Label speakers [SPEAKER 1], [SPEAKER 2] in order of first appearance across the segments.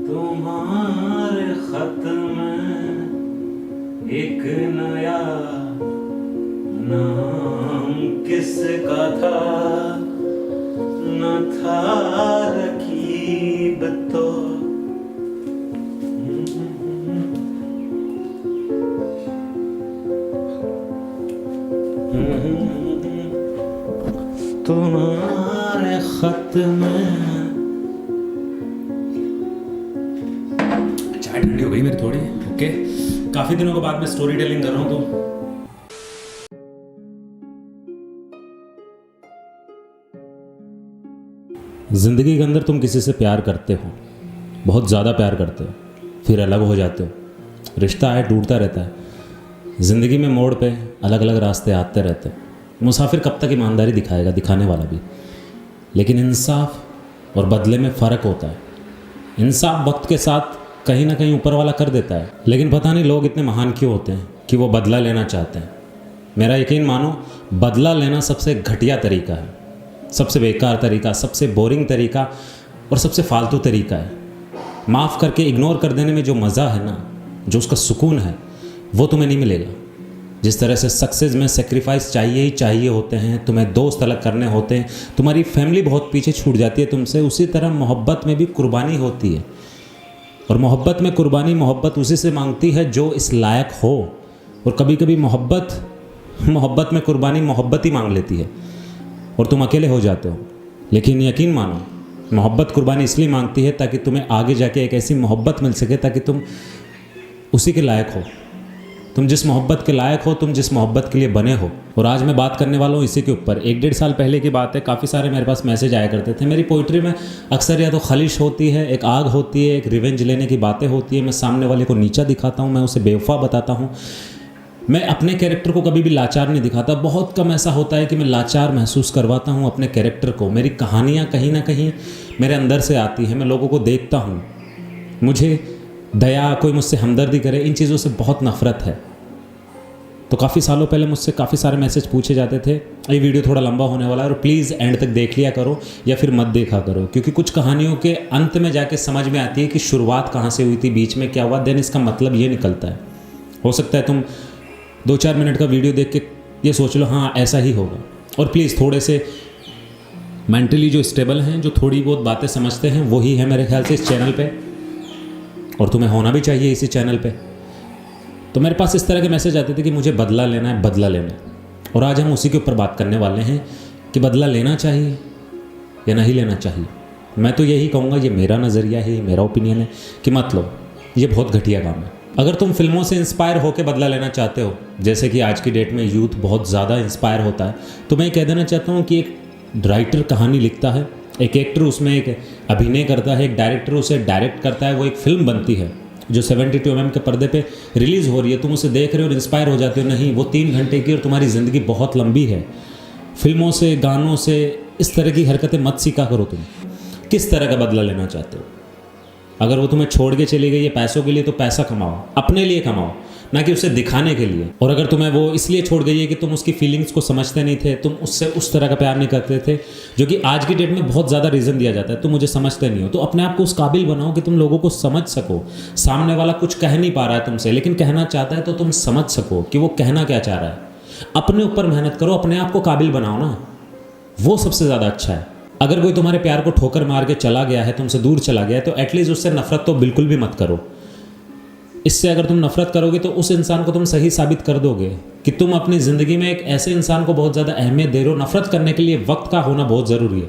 [SPEAKER 1] तुम्हारे खत में एक नया नाम किसका था, न था रकीब तो। तुम्हारे खत में। चाय ठंडी हो गई मेरी थोड़ी। ओके, काफी दिनों के बाद मैं स्टोरी टेलिंग कर रहा हूँ तो जिंदगी के अंदर तुम किसी से प्यार करते हो, बहुत ज़्यादा प्यार करते हो, फिर अलग हो जाते हो। रिश्ता है, टूटता रहता है। ज़िंदगी में मोड़ पे अलग अलग रास्ते आते रहते हैं। मुसाफिर कब तक ईमानदारी दिखाएगा, दिखाने वाला भी। लेकिन इंसाफ और बदले में फ़र्क होता है। इंसाफ वक्त के साथ कहीं ना कहीं ऊपर वाला कर देता है, लेकिन पता नहीं लोग इतने महान क्यों होते हैं कि वो बदला लेना चाहते हैं। मेरा यकीन मानो, बदला लेना सबसे घटिया तरीका है, सबसे बेकार तरीका, सबसे बोरिंग तरीका और सबसे फालतू तरीका है। माफ़ करके इग्नोर कर देने में जो मज़ा है ना, जो उसका सुकून है, वो तुम्हें नहीं मिलेगा। जिस तरह से सक्सेस में सेक्रीफाइस चाहिए ही चाहिए होते हैं, तुम्हें दोस्त अलग करने होते हैं, तुम्हारी फैमिली बहुत पीछे छूट जाती है तुमसे, उसी तरह मोहब्बत में भी कुर्बानी होती है। और मोहब्बत में कुर्बानी मोहब्बत उसी से मांगती है जो इस लायक हो। और कभी कभी मोहब्बत में कुर्बानी मोहब्बत ही मांग लेती है और तुम अकेले हो जाते हो। लेकिन यकीन मानो, मोहब्बत कुर्बानी इसलिए मांगती है ताकि तुम्हें आगे जाके एक ऐसी मोहब्बत मिल सके ताकि तुम उसी के लायक हो, तुम जिस मोहब्बत के लायक हो, तुम जिस मोहब्बत के लिए बने हो। और आज मैं बात करने वाला हूँ इसी के ऊपर। 1-1.5 साल पहले की बात है। काफ़ी सारे मेरे पास मैसेज आया करते थे। मेरी पोइट्री में अक्सर या तो खलिश होती है, एक आग होती है, एक रिवेंज लेने की बातें होती है। मैं सामने वाले को नीचा दिखाता हूँ, मैं उसे बेवफा बताता हूँ। मैं अपने कैरेक्टर को कभी भी लाचार नहीं दिखाता। बहुत कम ऐसा होता है कि मैं लाचार महसूस करवाता हूँ अपने कैरेक्टर को। मेरी कहानियाँ कहीं ना कहीं मेरे अंदर से आती हैं। मैं लोगों को देखता हूँ, मुझे दया, कोई मुझसे हमदर्दी करे, इन चीज़ों से बहुत नफ़रत है। तो काफ़ी सालों पहले मुझसे काफ़ी सारे मैसेज पूछे जाते थे। ये वीडियो थोड़ा लंबा होने वाला है और प्लीज़ एंड तक देख लिया करो या फिर मत देखा करो, क्योंकि कुछ कहानियों के अंत में जाके समझ में आती है कि शुरुआत कहाँ से हुई थी, बीच में क्या हुआ, देन इसका मतलब ये निकलता है। हो सकता है तुम 2-4 मिनट का वीडियो देख के ये सोच लो हाँ ऐसा ही होगा। और प्लीज़ थोड़े से मेंटली जो स्टेबल हैं, जो थोड़ी बहुत बातें समझते हैं, वही है मेरे ख्याल से इस चैनल पे, और तुम्हें होना भी चाहिए इसी चैनल पे। तो मेरे पास इस तरह के मैसेज आते थे कि मुझे बदला लेना है, बदला लेना है। और आज हम उसी के ऊपर बात करने वाले हैं कि बदला लेना चाहिए या नहीं लेना चाहिए। मैं तो यही कहूँगा, ये मेरा नज़रिया है, ये मेरा ओपिनियन है कि मत लो, ये बहुत घटिया काम है। अगर तुम फिल्मों से इंस्पायर होकर बदला लेना चाहते हो, जैसे कि आज की डेट में यूथ बहुत ज़्यादा इंस्पायर होता है, तो मैं कह देना चाहता हूँ कि एक राइटर कहानी लिखता है, एक एक्टर उसमें एक अभिनय करता है, एक डायरेक्टर उसे डायरेक्ट करता है, वो एक फिल्म बनती है जो 72 mm के पर्दे पे रिलीज़ हो रही है। तुम उसे देख रहे हो और इंस्पायर हो जाते हो। नहीं, वो 3 घंटे की और तुम्हारी ज़िंदगी बहुत लंबी है। फिल्मों से, गानों से इस तरह की हरकतें मत सीखा करो। तुम किस तरह का बदला लेना चाहते हो? अगर वो तुम्हें छोड़ के चली गई है पैसों के लिए, तो पैसा कमाओ, अपने लिए कमाओ, ना कि उसे दिखाने के लिए। और अगर तुम्हें वो इसलिए छोड़ गई है कि तुम उसकी फीलिंग्स को समझते नहीं थे, तुम उससे उस तरह का प्यार नहीं करते थे, जो कि आज की डेट में बहुत ज़्यादा रीज़न दिया जाता है, तुम मुझे समझते नहीं हो, तो अपने आप को उस काबिल बनाओ कि तुम लोगों को समझ सको। सामने वाला कुछ कह नहीं पा रहा है तुमसे, लेकिन कहना चाहता है, तो तुम समझ सको कि वो कहना क्या चाह रहा है। अपने ऊपर मेहनत करो, अपने आप को काबिल बनाओ ना, वो सबसे ज़्यादा अच्छा है। अगर कोई तुम्हारे प्यार को ठोकर मार के चला गया है, तुमसे दूर चला गया है, तो एटलीस्ट उससे नफरत तो बिल्कुल भी मत करो। इससे अगर तुम नफरत करोगे तो उस इंसान को तुम सही साबित कर दोगे कि तुम अपनी ज़िंदगी में एक ऐसे इंसान को बहुत ज़्यादा अहमियत दे रहे हो। नफरत करने के लिए वक्त का होना बहुत ज़रूरी है।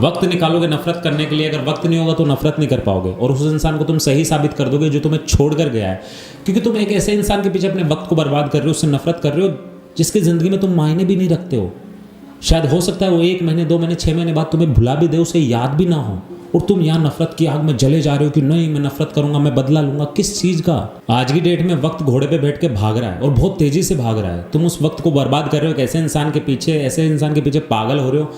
[SPEAKER 1] वक्त निकालोगे नफरत करने के लिए, अगर वक्त नहीं होगा तो नफरत नहीं कर पाओगे। और उस इंसान को तुम सही साबित कर दोगे जो तुम्हें छोड़ कर गया है, क्योंकि तुम एक ऐसे इंसान के पीछे अपने वक्त को बर्बाद कर रहे हो, उससे नफरत कर रहे हो जिसकी ज़िंदगी में तुम मायने भी नहीं रखते हो। शायद हो सकता है वो 1 महीने, 2 महीने, 6 महीने बाद तुम्हें भुला भी दे, उसे याद भी ना हो, और तुम यहाँ नफरत की आग में जले जा रहे हो कि नहीं मैं नफरत करूंगा, मैं बदला लूंगा। किस चीज़ का? आज की डेट में वक्त घोड़े पे बैठ के भाग रहा है और बहुत तेज़ी से भाग रहा है। तुम उस वक्त को बर्बाद कर रहे हो, एक ऐसे इंसान के पीछे, ऐसे इंसान के पीछे पागल हो रहे हो।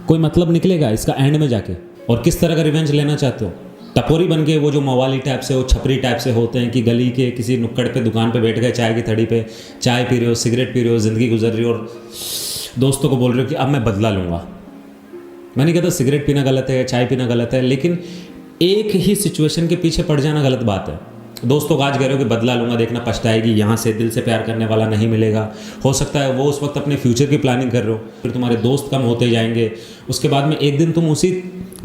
[SPEAKER 1] कोई मतलब निकलेगा इसका एंड में जाके? और किस तरह का रिवेंज लेना चाहते हो? टपोरी बन के, वो जो मवाली टाइप से, वो छपरी टाइप से होते हैं कि गली के किसी नुक्कड़ पे, दुकान पे बैठ गए, चाय की थड़ी पे चाय पी रहे हो, सिगरेट पी रहे हो, ज़िंदगी गुजर रही हो, और दोस्तों को बोल रहे हो कि अब मैं बदला लूँगा। मैं नहीं कहता सिगरेट पीना गलत है, चाय पीना गलत है, लेकिन एक ही सिचुएशन के पीछे पड़ जाना गलत बात है। दोस्तों को आज कह रहे हो कि बदला लूंगा, देखना पछताएगी, यहाँ से दिल से प्यार करने वाला नहीं मिलेगा। हो सकता है वो उस वक्त अपने फ्यूचर की प्लानिंग कर रहे हो, फिर तुम्हारे दोस्त कम होते जाएंगे। उसके बाद में एक दिन तुम उसी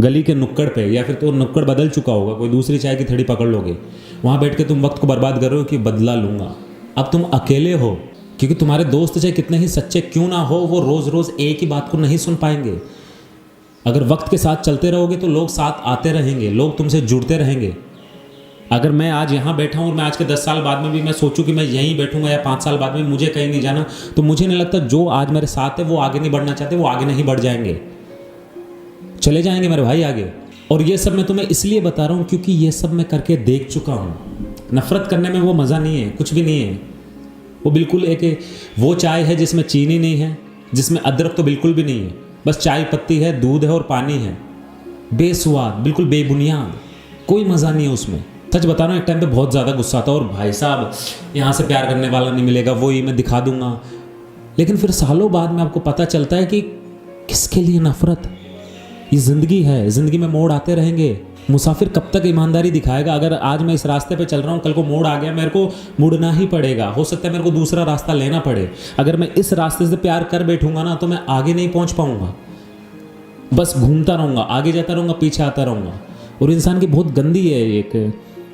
[SPEAKER 1] गली के नुक्कड़ पे, या फिर तो नुक्कड़ बदल चुका होगा, कोई दूसरी चाय की थड़ी पकड़ लोगे, वहाँ बैठ के तुम वक्त को बर्बाद कर रहे हो कि बदला लूंगा। अब तुम अकेले हो, क्योंकि तुम्हारे दोस्त चाहे कितने ही सच्चे क्यों ना हो, वो रोज़ रोज़ एक ही बात को नहीं सुन पाएंगे। अगर वक्त के साथ चलते रहोगे तो लोग साथ आते रहेंगे, लोग तुमसे जुड़ते रहेंगे। अगर मैं आज यहाँ बैठा हूँ और मैं आज के 10 साल बाद में भी मैं सोचूं कि मैं यहीं बैठूंगा या 5 साल बाद में मुझे कहीं नहीं जाना, तो मुझे नहीं लगता जो आज मेरे साथ है वो आगे नहीं बढ़ना चाहते, वो आगे नहीं बढ़ जाएंगे, चले जाएंगे मेरे भाई आगे। और ये सब मैं तुम्हें इसलिए बता रहा हूँ क्योंकि ये सब मैं करके देख चुका हूँ। नफरत करने में वो मज़ा नहीं है, कुछ भी नहीं है। वो बिल्कुल एक वो चाय है जिसमें चीनी नहीं है, जिसमें अदरक तो बिल्कुल भी नहीं है, बस चाय पत्ती है, दूध है और पानी है, बेस्वाद, बिल्कुल बेबुनियाद, कोई मज़ा नहीं है उसमें। सच बता रहा हूँ, एक टाइम पे बहुत ज़्यादा गुस्सा आता और भाई साहब यहाँ से प्यार करने वाला नहीं मिलेगा, वो ही मैं दिखा दूंगा। लेकिन फिर सालों बाद में आपको पता चलता है कि किसके लिए नफरत। ये ज़िंदगी है, ज़िंदगी में मोड़ आते रहेंगे। मुसाफिर कब तक ईमानदारी दिखाएगा? अगर आज मैं इस रास्ते पे चल रहा हूँ, कल को मोड़ आ गया, मेरे को मुड़ना ही पड़ेगा। हो सकता है मेरे को दूसरा रास्ता लेना पड़े। अगर मैं इस रास्ते से प्यार कर बैठूंगा ना, तो मैं आगे नहीं पहुँच पाऊँगा, बस घूमता रहूँगा, आगे जाता रहूँगा, पीछे आता रहूँगा। और इंसान की बहुत गंदी है एक,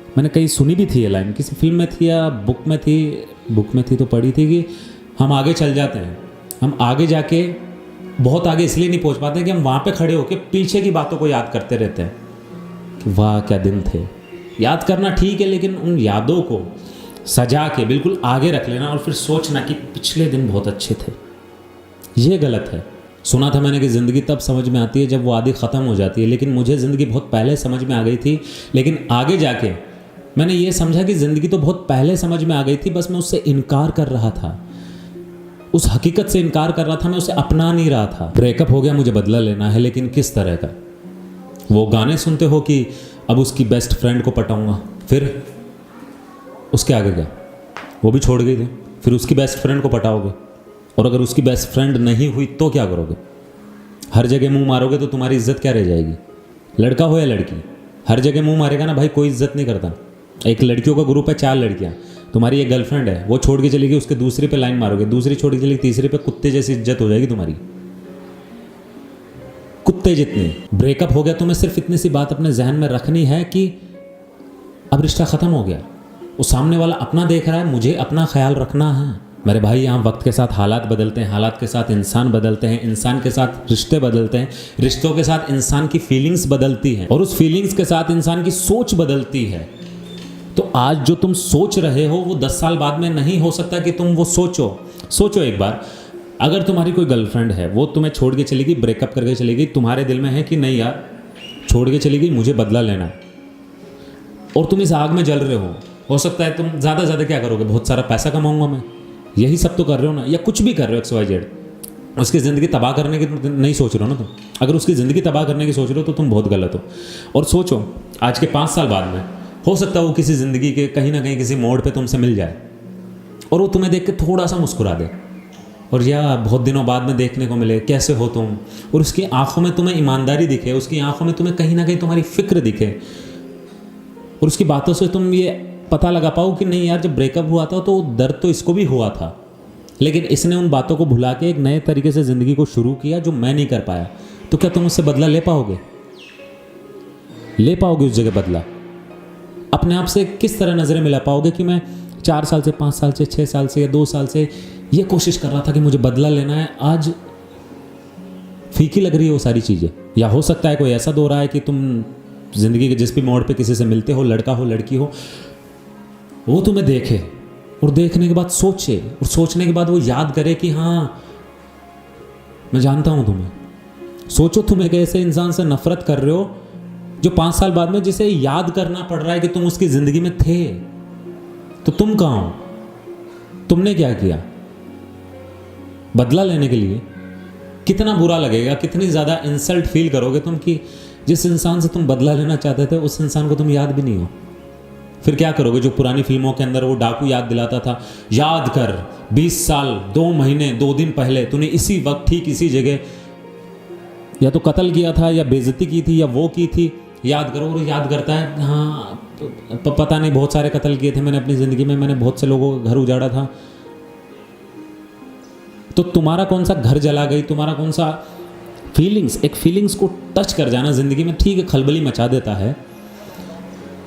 [SPEAKER 1] मैंने कहीं सुनी भी थी ये लाइन, किसी फिल्म में थी या बुक में थी तो पढ़ी थी कि हम आगे चल जाते हैं, हम आगे जाके बहुत आगे इसलिए नहीं पहुंच पाते कि हम वहाँ पे खड़े होकर पीछे की बातों को याद करते रहते हैं कि वाह क्या दिन थे। याद करना ठीक है, लेकिन उन यादों को सजा के बिल्कुल आगे रख लेना और फिर सोचना कि पिछले दिन बहुत अच्छे थे, ये गलत है। सुना था मैंने कि ज़िंदगी तब समझ में आती है जब वो आदि ख़त्म हो जाती है, लेकिन मुझे ज़िंदगी बहुत पहले समझ में आ गई थी। लेकिन आगे जाके मैंने ये समझा कि ज़िंदगी तो बहुत पहले समझ में आ गई थी, बस मैं उससे इनकार कर रहा था, उस हकीकत से इनकार कर रहा था, मैं उसे अपना नहीं रहा था। ब्रेकअप हो गया, मुझे बदला लेना है, लेकिन किस तरह का? वो गाने सुनते हो कि अब उसकी बेस्ट फ्रेंड को पटाऊंगा, फिर उसके आगे क्या? वो भी छोड़ गई थी, फिर उसकी बेस्ट फ्रेंड को पटाओगे, और अगर उसकी बेस्ट फ्रेंड नहीं हुई तो क्या करोगे? हर जगह मुंह मारोगे तो तुम्हारी इज्जत क्या रह जाएगी? लड़का हो या लड़की, हर जगह मुंह मारेगा ना भाई, कोई इज्जत नहीं करता। एक लड़कियों का ग्रुप है, 4 लड़कियां, तुम्हारी एक गर्लफ्रेंड है, वो छोड़ के चली गई, उसके दूसरे पे लाइन मारोगे, दूसरी छोड़ के चली गई, तीसरे पे कुत्ते जैसी इज्जत हो जाएगी तुम्हारी, कुत्ते जितनी। ब्रेकअप हो गया तो मैं सिर्फ इतनी सी बात अपने जहन में रखनी है कि अब रिश्ता ख़त्म हो गया, वो सामने वाला अपना देख रहा है, मुझे अपना ख्याल रखना है। मेरे भाई, यहाँ वक्त के साथ हालात बदलते हैं, हालात के साथ इंसान बदलते हैं, इंसान के साथ रिश्ते बदलते हैं, रिश्तों के साथ इंसान की फीलिंग्स बदलती हैं, और उस फीलिंग्स के साथ इंसान की सोच बदलती है। तो आज जो तुम सोच रहे हो वो 10 साल बाद में नहीं हो सकता कि तुम वो सोचो एक बार। अगर तुम्हारी कोई गर्लफ्रेंड है, वो तुम्हें छोड़ के चली गई, ब्रेकअप करके चली गई, तुम्हारे दिल में है कि नहीं यार छोड़ के चली गई, मुझे बदला लेना है, और तुम इस आग में जल रहे हो सकता है तुम ज़्यादा ज़्यादा क्या करोगे? बहुत सारा पैसा कमाऊंगा मैं, यही सब तो कर रहे हो ना, या कुछ भी कर रहे हो XYZ। उसकी ज़िंदगी तबाह करने की नहीं सोच रहे हो ना तुम। अगर उसकी ज़िंदगी तबाह करने की सोच रहे हो तो तुम बहुत गलत हो। और सोचो आज के 5 साल बाद में हो सकता है वो किसी ज़िंदगी के कहीं ना कहीं किसी मोड़ पे तुमसे मिल जाए और वो तुम्हें देख के थोड़ा सा मुस्कुरा दे, और या बहुत दिनों बाद में देखने को मिले कैसे हो तुम, और उसकी आंखों में तुम्हें ईमानदारी दिखे, उसकी आंखों में तुम्हें कहीं ना कहीं तुम्हारी फिक्र दिखे, और उसकी बातों से तुम ये पता लगा पाओ कि नहीं यार, जब ब्रेकअप हुआ था तो दर्द तो इसको भी हुआ था, लेकिन इसने उन बातों को भुला के एक नए तरीके से ज़िंदगी को शुरू किया जो मैं नहीं कर पाया। तो क्या तुम उससे बदला ले पाओगे? उस जगह बदला? अपने आप से किस तरह नज़रें मिला पाओगे कि मैं 4 साल से, 5 साल से, 6 साल से या 2 साल से ये कोशिश कर रहा था कि मुझे बदला लेना है, आज फीकी लग रही है वो सारी चीज़ें। या हो सकता है कोई ऐसा दौर आए कि तुम ज़िंदगी के जिस भी मोड़ पे किसी से मिलते हो, लड़का हो लड़की हो, वो तुम्हें देखे और देखने के बाद सोचे, और सोचने के बाद वो याद करे कि हाँ मैं जानता हूँ तुम्हें। सोचो तुम एक ऐसे इंसान से नफरत कर रहे हो जो 5 साल बाद में जिसे याद करना पड़ रहा है कि तुम उसकी ज़िंदगी में थे, तो तुम कहाँ हो? तुमने क्या किया? बदला लेने के लिए कितना बुरा लगेगा, कितनी ज़्यादा इंसल्ट फील करोगे तुम कि जिस इंसान से तुम बदला लेना चाहते थे उस इंसान को तुम याद भी नहीं हो। फिर क्या करोगे? जो पुरानी फिल्मों के अंदर वो डाकू याद दिलाता था, याद कर 20 साल 2 महीने 2 दिन पहले तूने इसी वक्त ठीक इसी जगह या तो कत्ल किया था या बेइज्जती की थी या वो की थी, याद करो, और याद करता है हाँ पता नहीं बहुत सारे कत्ल किए थे मैंने अपनी ज़िंदगी में, मैंने बहुत से लोगों का घर उजाड़ा था। तो तुम्हारा कौन सा घर जला गई, तुम्हारा कौन सा फीलिंग्स, एक फीलिंग्स को टच कर जाना ज़िंदगी में ठीक है खलबली मचा देता है।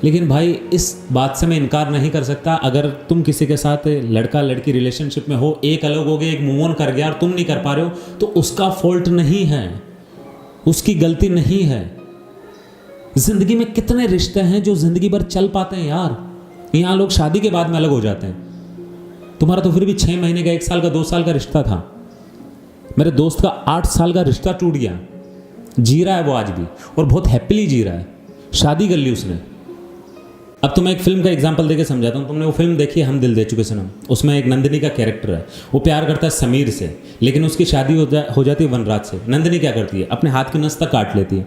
[SPEAKER 1] लेकिन भाई इस बात से मैं इनकार नहीं कर सकता, अगर तुम किसी के साथ लड़का लड़की रिलेशनशिप में हो, एक अलग हो गए, एक मूव ऑन कर गया और तुम नहीं कर पा रहे हो, तो उसका फॉल्ट नहीं है, उसकी गलती नहीं है। जिंदगी में कितने रिश्ते हैं जो जिंदगी भर चल पाते हैं यार। यहाँ लोग शादी के बाद में अलग हो जाते हैं, तुम्हारा तो फिर भी 6 महीने का, 1 साल का, 2 साल का रिश्ता था। मेरे दोस्त का 8 साल का रिश्ता टूट गया, जी रहा है वो आज भी, और बहुत हैप्पीली जी रहा है, शादी कर ली उसने। अब तुम्हें एक फिल्म का एग्जांपल देके समझाता हूँ। तुमने वो फिल्म देखी है हम दिल दे चुके सनम, उसमें एक नंदिनी का कैरेक्टर है, वो प्यार करता है समीर से, लेकिन उसकी शादी हो जाती है वनराज से। नंदिनी क्या करती है, अपने हाथ की नस तक काट लेती है।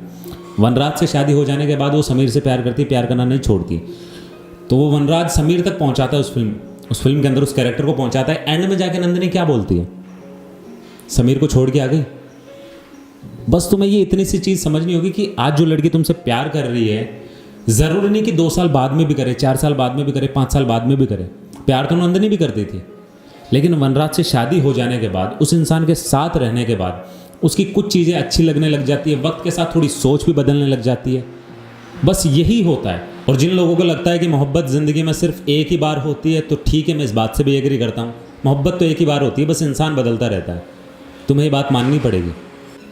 [SPEAKER 1] वनराज से शादी हो जाने के बाद वो समीर से प्यार करती है, प्यार करना नहीं छोड़ती। तो वो वनराज समीर तक पहुँचाता है, उस फिल्म के अंदर उस कैरेक्टर को पहुँचाता है। एंड में जाके नंदिनी क्या बोलती है, समीर को छोड़ के आ गई। बस तुम्हें ये इतनी सी चीज़ समझनी होगी कि आज जो लड़की तुमसे प्यार कर रही है, ज़रूरी नहीं कि 2 साल बाद में भी करे, 4 साल बाद में भी करे, 5 साल बाद में भी करे। प्यार तो नंदिनी भी करती थी, लेकिन वनराज से शादी हो जाने के बाद, उस इंसान के साथ रहने के बाद उसकी कुछ चीज़ें अच्छी लगने लग जाती है, वक्त के साथ थोड़ी सोच भी बदलने लग जाती है। बस यही होता है। और जिन लोगों को लगता है कि मोहब्बत ज़िंदगी में सिर्फ एक ही बार होती है, तो ठीक है, मैं इस बात से भी एग्री करता हूँ। मोहब्बत तो एक ही बार होती है, बस इंसान बदलता रहता है। तुम्हें ये बात माननी पड़ेगी।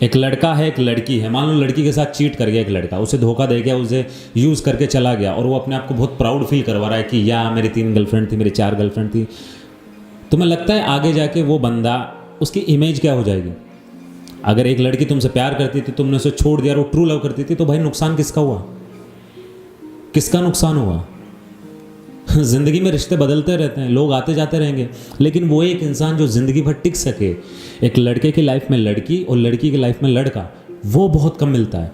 [SPEAKER 1] एक लड़का है, एक लड़की है, मान लो लड़की के साथ चीट कर गया एक लड़का, उसे धोखा दे गया, उसे यूज़ करके चला गया, और वो अपने आप को बहुत प्राउड फील करवा रहा है कि या मेरी 3 गर्लफ्रेंड थी, मेरी 4 गर्लफ्रेंड थी। तुम्हें लगता है आगे जाके वो बंदा, उसकी इमेज क्या हो जाएगी? अगर एक लड़की तुमसे प्यार करती थी, तुमने उसे छोड़ दिया और वो ट्रू लव करती थी, तो भाई नुकसान किसका हुआ? किसका नुकसान हुआ? ज़िंदगी में रिश्ते बदलते रहते हैं, लोग आते जाते रहेंगे, लेकिन वो एक इंसान जो ज़िंदगी भर टिक सके, एक लड़के की लाइफ में लड़की और लड़की की लाइफ में लड़का, वो बहुत कम मिलता है।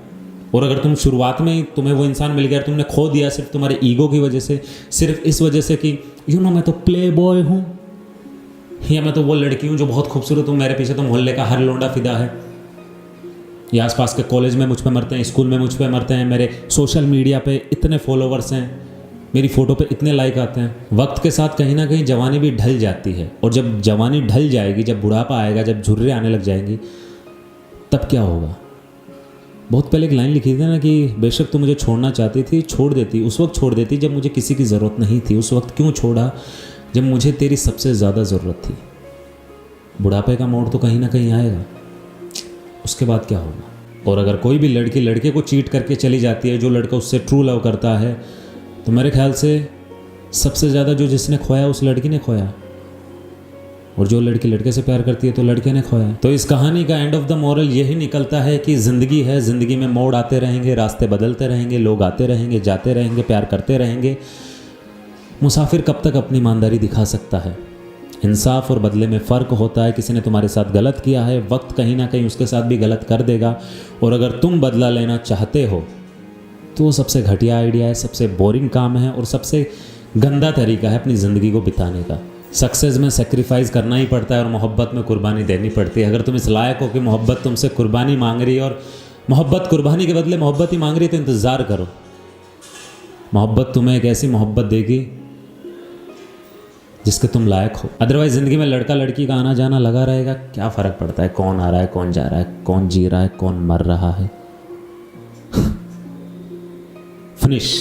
[SPEAKER 1] और अगर तुम शुरुआत में तुम्हें वो इंसान मिल गया, तुमने खो दिया सिर्फ तुम्हारे ईगो की वजह से, सिर्फ इस वजह से कि मैं तो प्ले बॉय हूँ, या मैं तो वो लड़की हूँ जो बहुत खूबसूरत हूँ, मेरे पीछे तो मोहल्ले का हर लौंडा फिदा है, या आसपास के कॉलेज में मुझ पे मरते हैं, स्कूल में मुझ पे मरते हैं, मेरे सोशल मीडिया पे इतने फॉलोवर्स हैं, मेरी फ़ोटो पे इतने लाइक आते हैं। वक्त के साथ कहीं ना कहीं जवानी भी ढल जाती है, और जब जवानी ढल जाएगी, जब बुढ़ापा आएगा, जब झुर्रे आने लग जाएंगी, तब क्या होगा? बहुत पहले एक लाइन लिखी थी ना कि बेशक तू मुझे छोड़ना चाहती थी, छोड़ देती, उस वक्त छोड़ देती जब मुझे किसी की ज़रूरत नहीं थी। उस वक्त क्यों छोड़ा? जब मुझे तेरी सबसे ज़्यादा ज़रूरत थी। बुढ़ापे का मोड़ तो कहीं ना कहीं आएगा, उसके बाद क्या होगा? और अगर कोई भी लड़की लड़के को चीट करके चली जाती है, जो लड़का उससे ट्रू लव करता है, तो मेरे ख्याल से सबसे ज़्यादा जो जिसने खोया उस लड़की ने खोया, और जो लड़की लड़के से प्यार करती है तो लड़के ने खोया। तो इस कहानी का एंड ऑफ द मॉरल यही निकलता है कि ज़िंदगी है, ज़िंदगी में मोड़ आते रहेंगे, रास्ते बदलते रहेंगे, लोग आते रहेंगे, जाते रहेंगे, प्यार करते रहेंगे। मुसाफिर कब तक अपनी ईमानदारी दिखा सकता है? इंसाफ और बदले में फ़र्क होता है। किसी ने तुम्हारे साथ गलत किया है, वक्त कहीं ना कहीं उसके साथ भी गलत कर देगा, और अगर तुम बदला लेना चाहते हो तो वो सबसे घटिया आइडिया है, सबसे बोरिंग काम है, और सबसे गंदा तरीका है अपनी ज़िंदगी को बिताने का। सक्सेस में सेक्रीफाइस करना ही पड़ता है, और मोहब्बत में कुर्बानी देनी पड़ती है। अगर तुम इस लायक हो कि मोहब्बत तुमसे कुर्बानी मांग रही है, और मोहब्बत कुर्बानी के बदले मोहब्बत ही मांग रही है, तो इंतज़ार करो। मोहब्बत तुम्हें एक ऐसी मोहब्बत देगी जिसके तुम लायक हो। अदरवाइज ज़िंदगी में लड़का लड़की का आना जाना लगा रहेगा, क्या फ़र्क पड़ता है कौन आ रहा है, कौन जा रहा है, कौन जी रहा है, कौन मर रहा है। फिनिश।